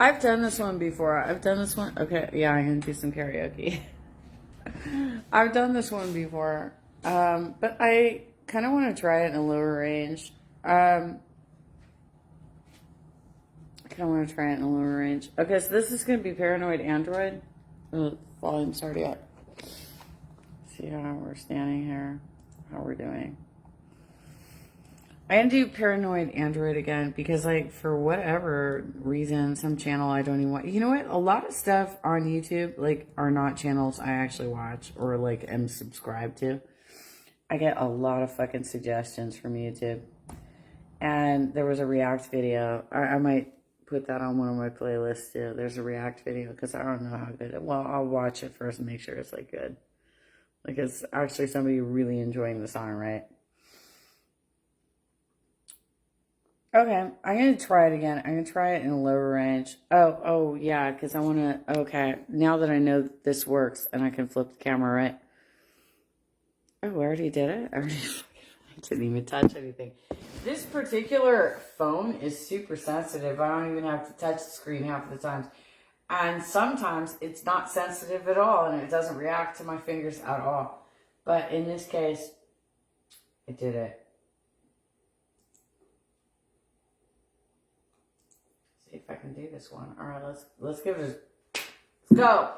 I've done this one before. I've done this one. Okay, yeah, I'm gonna do some karaoke. I've done this one before, but I kind of want to try it in a lower range. I kind of want to try it in a lower range. Okay, so this is gonna be Paranoid Android. Volume's already up. See how we're standing here. How we're doing. I'm gonna do Paranoid Android again because, like, for whatever reason, some channel I don't even watch. You know what? A lot of stuff on YouTube, like, are not channels I actually watch or, like, am subscribed to. I get a lot of fucking suggestions from YouTube. And there was a React video. I might put that on one of my playlists, too. There's a React video because I don't know how good it. Well, I'll watch it first and make sure it's, like, good. Like, it's actually somebody really enjoying the song, right? Okay, I'm going to try it again. I'm going to try it in a lower range. Oh, yeah, because I want to, okay, now that I know this works and I can flip the camera, right? Oh, I already did it? I didn't even touch anything. This particular phone is super sensitive. I don't even have to touch the screen half the time. And sometimes it's not sensitive at all and it doesn't react to my fingers at all. But in this case, it did it. See if I can do this one. All right, let's give it a, let's go.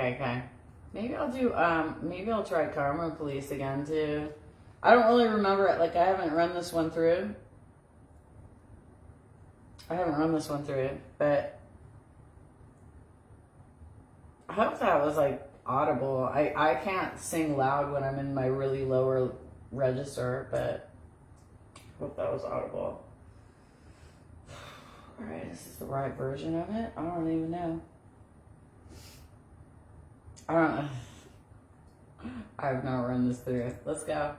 Okay. Maybe I'll try Karma Police again too. I don't really remember it. Like, I haven't run this one through. But I hope that was like audible. I can't sing loud when I'm in my really lower register, but I hope that was audible. Alright, this is the right version of it? I don't even know. I don't know. I have not run this through. Let's go.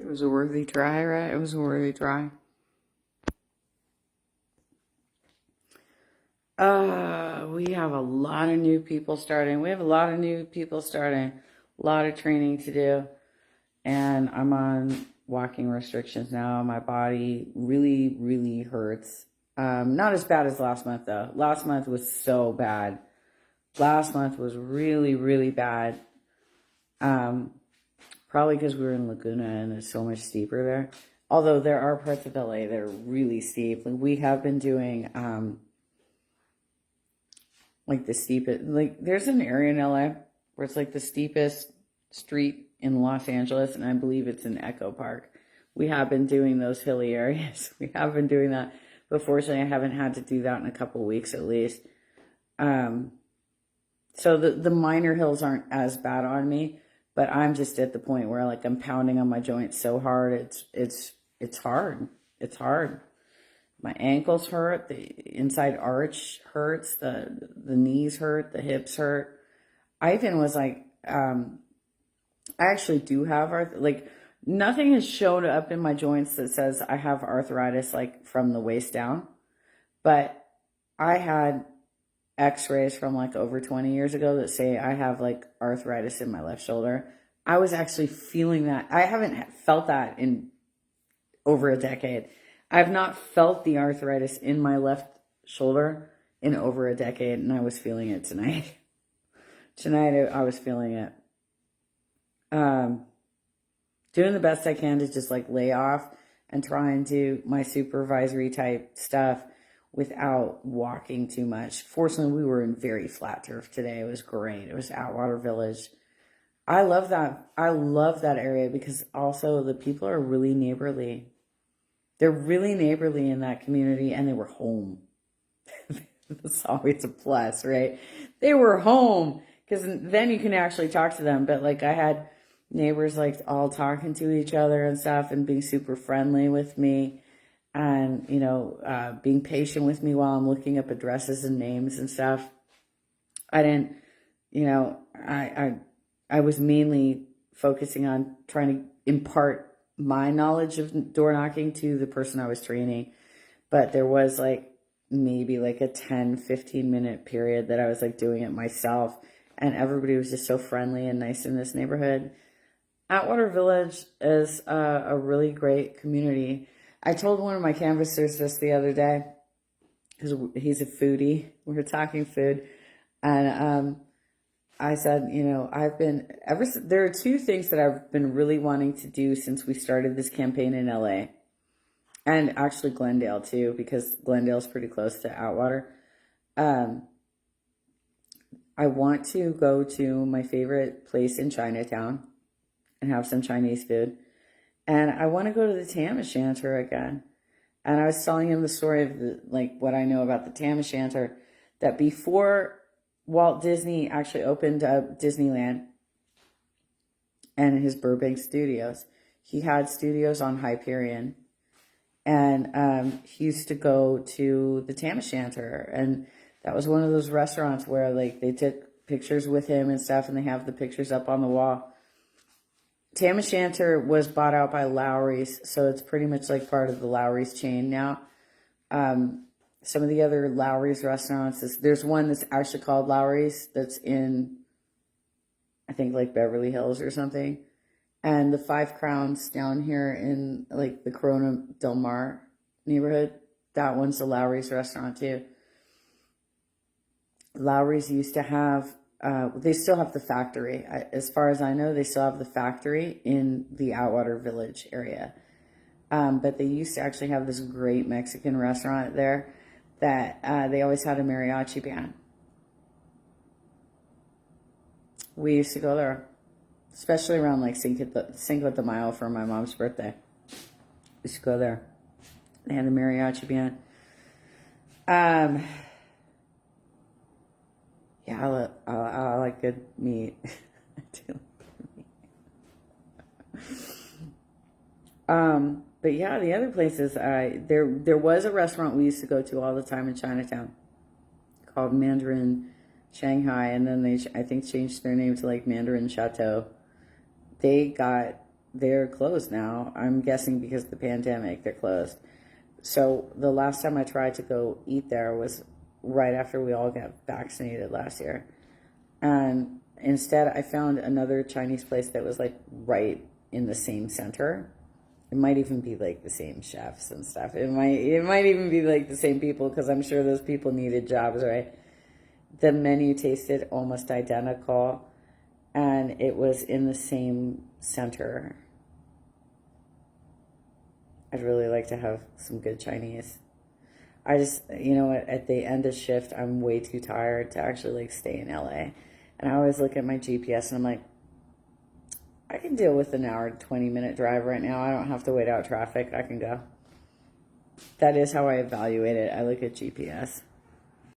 was a worthy try, right? It was a worthy try. We have a lot of new people starting. A lot of training to do. And I'm on walking restrictions now. My body really, really hurts. Not as bad as last month, though. Last month was so bad. Last month was really, really bad. Probably because we were in Laguna and it's so much steeper there. Although there are parts of LA that are really steep. Like we have been doing, like the steepest, like there's an area in LA where it's like the steepest street in Los Angeles, and I believe it's in Echo Park. We have been doing those hilly areas. We have been doing that, but fortunately I haven't had to do that in a couple of weeks at least. So the minor hills aren't as bad on me, but I'm just at the point where like I'm pounding on my joints so hard. It's hard. It's hard. My ankles hurt. The inside arch hurts. The knees hurt. The hips hurt. I even was like, I actually do have like nothing has showed up in my joints that says I have arthritis like from the waist down, but I had x-rays from like over 20 years ago that say I have like arthritis in my left shoulder. I was actually feeling that. I haven't felt that in over a decade. I've not felt the arthritis in my left shoulder in over a decade, and I was feeling it tonight. Tonight I was feeling it. Doing the best I can to just like lay off and try and do my supervisory type stuff without walking too much. Fortunately, we were in very flat turf today. It was great. It was Atwater Village. I love that. I love that area because also the people are really neighborly. They're really neighborly in that community, and they were home. That's always a plus, right? They were home because then you can actually talk to them. But like I had neighbors like all talking to each other and stuff and being super friendly with me and, you know, being patient with me while I'm looking up addresses and names and stuff. I didn't, you know, I was mainly focusing on trying to impart my knowledge of door knocking to the person I was training. But there was like maybe like a 10-15 minute period that I was like doing it myself, and everybody was just so friendly and nice in this neighborhood. Atwater Village is a really great community. I told one of my canvassers this the other day because he's a foodie. We were talking food, and I said, you know, there are two things that I've been really wanting to do since we started this campaign in LA. And actually Glendale too, because Glendale's pretty close to Atwater. I want to go to my favorite place in Chinatown and have some Chinese food. And I want to go to the Tam O'Shanter again. And I was telling him the story of what I know about the Tam O'Shanter, that before Walt Disney actually opened up Disneyland and his Burbank studios, he had studios on Hyperion. And he used to go to the Tam O'Shanter. And that was one of those restaurants where like they took pictures with him and stuff, and they have the pictures up on the wall. Tam O'Shanter was bought out by Lawry's, so it's pretty much like part of the Lawry's chain now. Some of the other Lawry's restaurants, there's one that's actually called Lawry's that's in, I think, like Beverly Hills or something. And the Five Crowns down here in like the Corona Del Mar neighborhood, that one's the Lawry's restaurant too. Lawry's used to have, they still have the factory. As far as I know, they still have the factory in the Atwater Village area. But they used to actually have this great Mexican restaurant there that they always had a mariachi band. We used to go there, especially around like Cinco de Mayo for my mom's birthday. We used to go there. They had a mariachi band. Yeah, I like good meat. I do like good meat. But yeah, the other places, there was a restaurant we used to go to all the time in Chinatown called Mandarin Shanghai, and then they, I think, changed their name to like Mandarin Chateau. They got they're closed now. I'm guessing because of the pandemic, they're closed. So the last time I tried to go eat there was right after we all got vaccinated last year. And instead, I found another Chinese place that was like right in the same center. It might even be like the same chefs and stuff. It might even be like the same people because I'm sure those people needed jobs, right? The menu tasted almost identical, and it was in the same center. I'd really like to have some good Chinese. I just, you know what, at the end of shift, I'm way too tired to actually like stay in LA. And I always look at my GPS and I'm like, I can deal with an hour, 20-minute drive right now. I don't have to wait out traffic. I can go. That is how I evaluate it. I look at GPS.